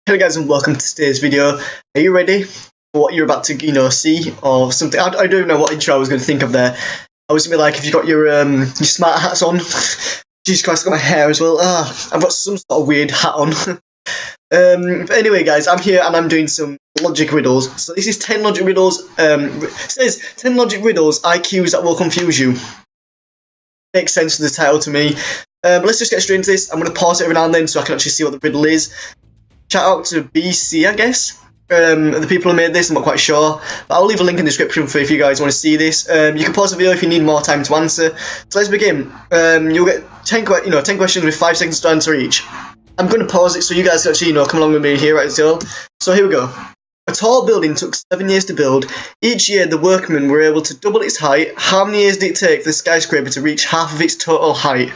Hello guys and welcome to today's video. Are you ready for what you're about to, see or something? I don't know what intro I was going to think of there. I was going to be like, if you got your smart hats on. Jesus Christ, I got my hair as well. I've got some sort of weird hat on. But anyway guys, I'm here and I'm doing some logic riddles. So this is 10 logic riddles. It says 10 logic riddles, IQs that will confuse you. Makes sense to the title to me. But let's just get straight into this. I'm going to pause it every now and then so I can actually see what the riddle is. Shout out to BC, I guess. The people who made this, I'm not quite sure. But I'll leave a link in the description for if you guys want to see this. You can pause the video if you need more time to answer. So let's begin. You'll get 10 questions with 5 seconds to answer each. I'm going to pause it so you guys can actually, come along with me here right still. So here we go. A tall building took 7 years to build. Each year the workmen were able to double its height. How many years did it take for the skyscraper to reach half of its total height?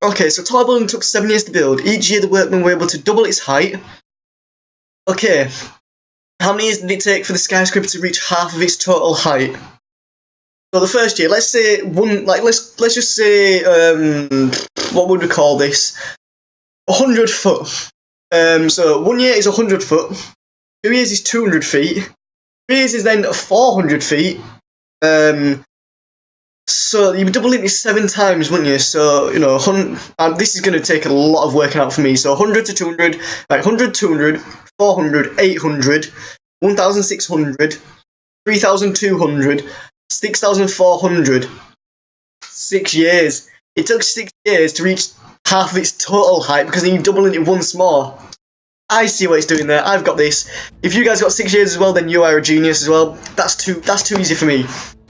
Okay, so tall building took 7 years to build. Each year the workmen were able to double its height. Okay, how many years did it take for the skyscraper to reach half of its total height? So the first year, let's say let's just say, what would we call this? 100 foot. So 1 year is 100 foot. 2 years is 200 feet. 3 years is then 400 feet. So you'd double it 7 times, wouldn't you? So, this is going to take a lot of working out for me. So 100 to 200, like 100, 200, 400, 800, 1,600, 3,200, 6,400. 6 years. It took 6 years to reach half of its total height because then you're doubling it once more. I see what it's doing there. I've got this. If you guys got 6 years as well, then you are a genius as well. That's too easy for me.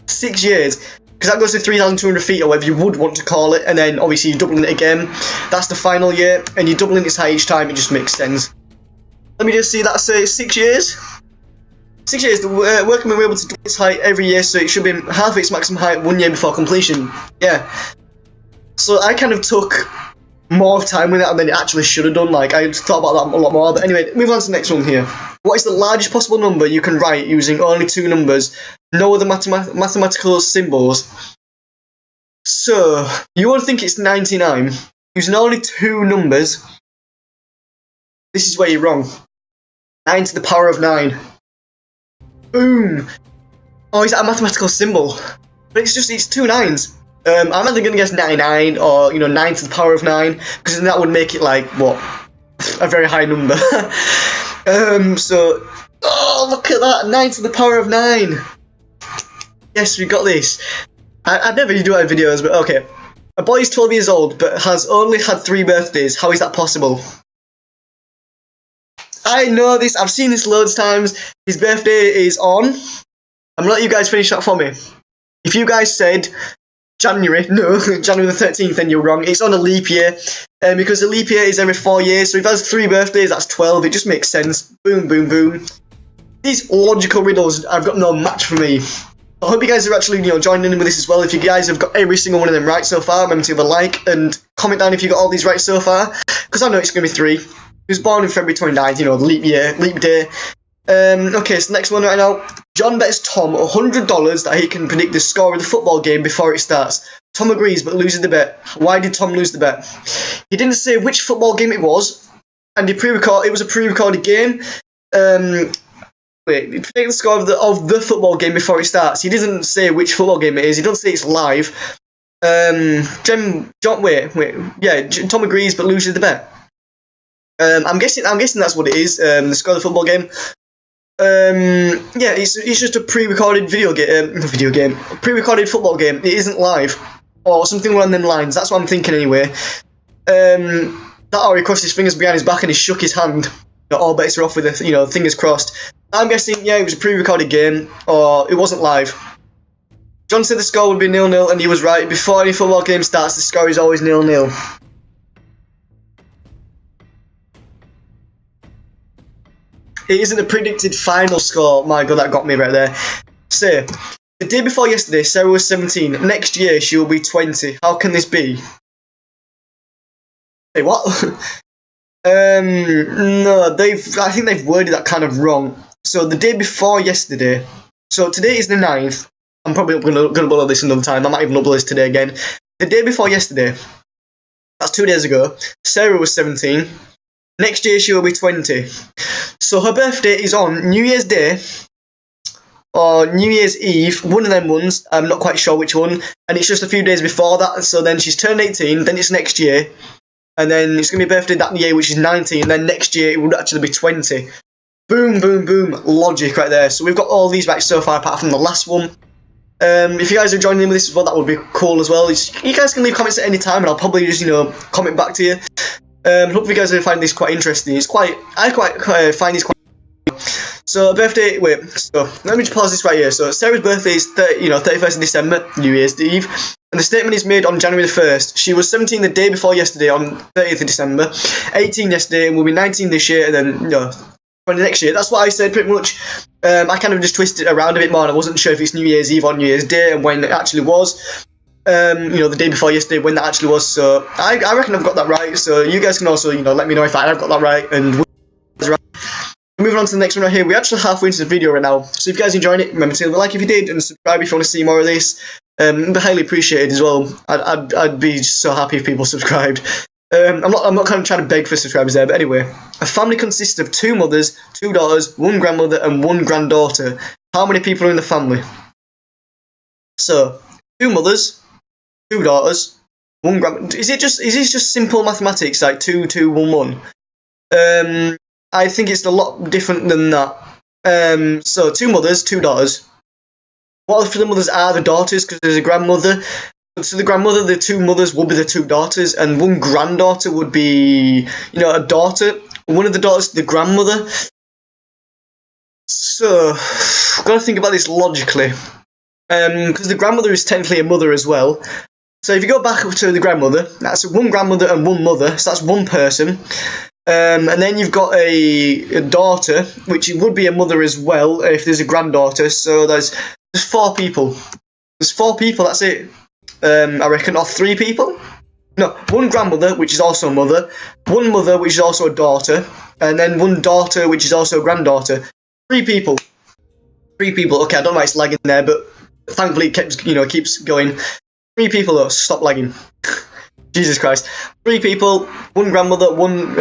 6 years. Because that goes to 3,200 feet or whatever you would want to call it, and then obviously you're doubling it again. That's the final year, and you're doubling its height each time. It just makes sense. Let me just see, that's 6 years. 6 years, the workmen were able to double its height every year, so it should be half its maximum height 1 year before completion. Yeah. So I kind of took more time with it than it actually should have done. Like, I thought about that a lot more. But anyway, move on to the next one here. What is the largest possible number you can write using only 2 numbers? No other mathematical symbols. So, you won't think it's 99. Using only 2 numbers. This is where you're wrong. 9 to the power of 9. Boom! Oh, is that a mathematical symbol? But it's 2 nines. I'm either going to guess 99 or, 9 to the power of 9. Because then that would make it like, what? A very high number. So, oh, look at that, 9 to the power of 9. Yes, we got this. I never do our videos, but okay. A boy is 12 years old, but has only had 3 birthdays. How is that possible? I know this, I've seen this loads of times. His birthday is on. I'm gonna let you guys finish that for me. If you guys said January the 13th, then you're wrong. It's on a leap year, because a leap year is every 4 years, so if that's 3 birthdays, that's 12, it just makes sense. Boom, boom, boom. These logical riddles, I've got no match for me. I hope you guys are actually, joining in with this as well. If you guys have got every single one of them right so far, remember to give a like and comment down if you got all these right so far, because I know it's going to be 3. He was born in February 29th, the leap year, leap day. Okay, so next one right now. John bets Tom $100 that he can predict the score of the football game before it starts. Tom agrees but loses the bet. Why did Tom lose the bet? He didn't say which football game it was, and it was a pre-recorded game. Wait, predict the score of the football game before it starts. He doesn't say which football game it is. He doesn't say it's live. Tom agrees but loses the bet. I'm guessing that's what it is. The score of the football game. It's just a pre-recorded pre-recorded football game. It isn't live, or something along them lines. That's what I'm thinking anyway. That or he crossed his fingers behind his back and he shook his hand. All bets are off with the, fingers crossed. I'm guessing, it was a pre-recorded game, or it wasn't live. John said the score would be 0-0, and he was right. Before any football game starts, the score is always 0-0. It isn't a predicted final score. My God, that got me right there. Say, the day before yesterday, Sarah was 17. Next year, she will be 20. How can this be? Hey, what? No, I think they've worded that kind of wrong. So the day before yesterday. So today is the 9th. I'm probably going to upload this another time. I might even upload this today again. The day before yesterday. That's 2 days ago. Sarah was 17. Next year she will be 20. So her birthday is on New Year's Day or New Year's Eve, one of them ones. I'm not quite sure which one. And it's just a few days before that. So then she's turned 18, then it's next year. And then it's going to be birthday that year, which is 19. And then next year it would actually be 20. Boom, boom, boom. Logic right there. So we've got all these right so far, apart from the last one. If you guys are joining in with this as well, that would be cool as well. You guys can leave comments at any time, and I'll probably just, comment back to you. Hope you guys will find this quite interesting. I quite find this quite. So birthday. Wait. So let me just pause this right here. So Sarah's birthday is 31st of December, New Year's Eve, and the statement is made on January the 1st. She was 17 the day before yesterday, on 30th of December, 18 yesterday, and will be 19 this year, and then 20 next year. That's what I said pretty much. I kind of just twisted it around a bit more, and I wasn't sure if it's New Year's Eve or New Year's Day, and when it actually was. The day before yesterday, when that actually was. So I reckon I've got that right. So you guys can also, let me know if I have got that right. And moving on to the next one right here. We're actually halfway into the video right now. So if you guys enjoying it, remember to leave a like if you did, and subscribe if you want to see more of this. It'd be highly appreciated as well. I'd be so happy if people subscribed. I'm not kind of trying to beg for subscribers there, but anyway. A family consists of 2 mothers, 2 daughters, 1 grandmother, and 1 granddaughter. How many people are in the family? So 2 mothers, 2 daughters, 1 grandmother. Is this just simple mathematics, like 2, 2, 1, 1? I think it's a lot different than that. So 2 mothers, 2 daughters. What if the mothers are the daughters? Because there's a grandmother. So the grandmother, the 2 mothers would be the 2 daughters, and 1 granddaughter would be, a daughter. One of the daughters, the grandmother. So I've got to think about this logically, because the grandmother is technically a mother as well. So if you go back to the grandmother, that's 1 grandmother and 1 mother, so that's 1 person. And then you've got a daughter, which would be a mother as well if there's a granddaughter. So there's 4 people. There's 4 people. That's it. I reckon, or 3 people. No, 1 grandmother, which is also a mother. 1 mother, which is also a daughter, and then 1 daughter, which is also a granddaughter. 3 people. 3 people. Okay, I don't know why it's lagging there, but thankfully it keeps going. 3 people though. Stop lagging. Jesus Christ. 3 people, 1 grandmother, 1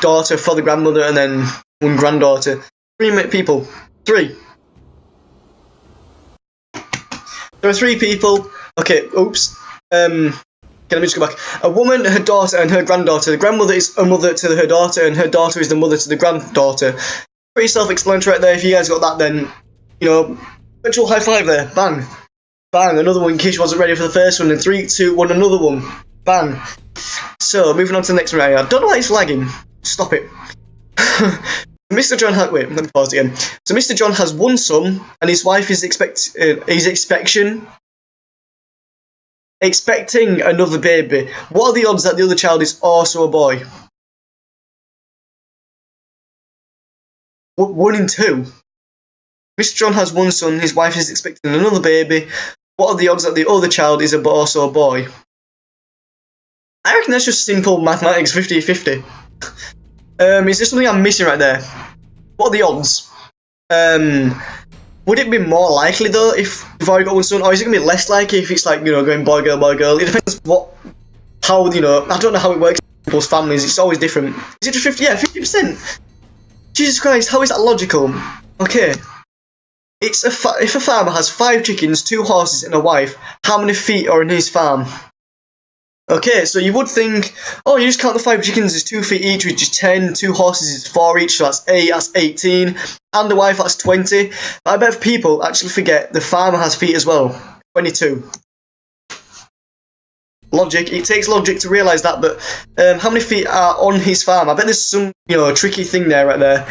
daughter for the grandmother, and then 1 granddaughter. 3 people. 3. There are 3 people. Okay, oops. Okay, let me just go back. A woman, her daughter, and her granddaughter. The grandmother is a mother to her daughter, and her daughter is the mother to the granddaughter. Pretty self-explanatory right there. If you guys got that, then, virtual high five there. Bang. Bang. Another one in case you wasn't ready for the first one. And 3, 2, 1, another one. Bang. So, moving on to the next one. I don't know why it's lagging. Stop it. Mr. John has... Wait, let me pause again. So, Mr. John has 1 son, and his wife is expecting another baby. What are the odds that the other child is also a boy? 1 in 2. Mr. John has 1 son, his wife is expecting another baby. What are the odds that the other child is also a boy? I reckon that's just simple mathematics, 50-50. Is there something I'm missing right there? What are the odds? Would it be more likely though if I got 1 son, or is it gonna be less likely if it's like going boy girl boy girl? It depends how I don't know how it works in people's families. It's always different. Is it just 50? Yeah, 50%. Jesus Christ, how is that logical? Okay, it's if a farmer has 5 chickens, 2 horses, and a wife, how many feet are in his farm? Okay, so you would think, oh, you just count the 5 chickens as 2 feet each, which is 10, 2 horses is 4 each, so that's 8, that's 18, and the wife, that's 20. But I bet if people actually forget the farmer has feet as well, 22. Logic, it takes logic to realise that, but how many feet are on his farm? I bet there's some, tricky thing there right there.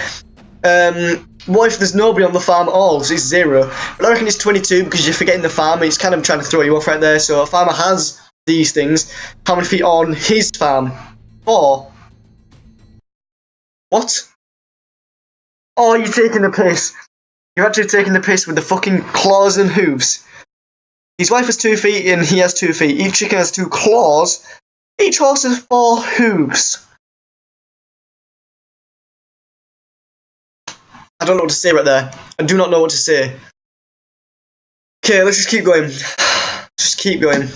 What if there's nobody on the farm at all? So it's 0. But I reckon it's 22 because you're forgetting the farmer. It's kind of trying to throw you off right there. So a farmer has these things. How many feet on his farm? 4. What? Oh, you're taking the piss. You're actually taking the piss with the fucking claws and hooves. His wife has 2 feet and he has 2 feet. Each chicken has 2 claws. Each horse has 4 hooves. I don't know what to say right there. I do not know what to say. Okay, let's just keep going. Just keep going.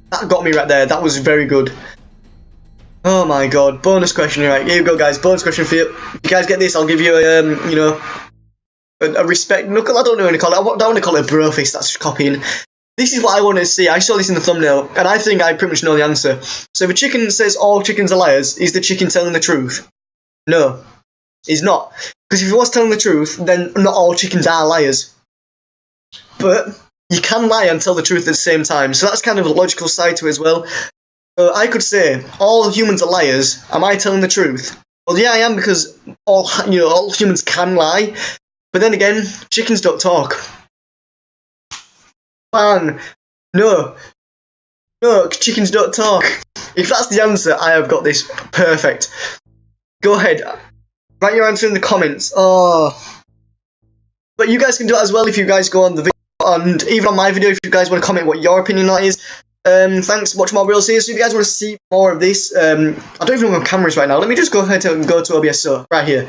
That got me right there. That was very good. Oh my god, bonus question, right, here you go guys, bonus question for you. If you guys get this, I'll give you a, you know, a respect knuckle, I don't know what to call it, I don't want to call it a bro face, that's just copying. This is what I want to see, I saw this in the thumbnail, and I think I pretty much know the answer. So if a chicken says all chickens are liars, is the chicken telling the truth? No, he's not. Because if he was telling the truth, then not all chickens are liars. But you can lie and tell the truth at the same time, so that's kind of a logical side to it as well. So I could say, all humans are liars. Am I telling the truth? Well, yeah, I am, because all humans can lie. But then again, chickens don't talk. Man, no, chickens don't talk. If that's the answer, I have got this perfect. Go ahead, write your answer in the comments. Oh, but you guys can do it as well if you guys go on the video, and even on my video if you guys want to comment what your opinion on it is. Thanks for watching more Riddles here. So if you guys want to see more of this, I don't even know my camera is right now. Let me just go ahead and go to OBS. So right here.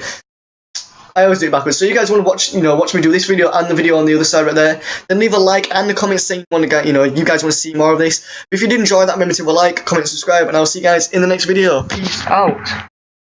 I always do it backwards. So you guys want to watch me do this video and the video on the other side right there, then leave a like and a comment saying you guys want to see more of this. If you did enjoy that, remember to leave a like, comment, subscribe, and I'll see you guys in the next video. Peace out.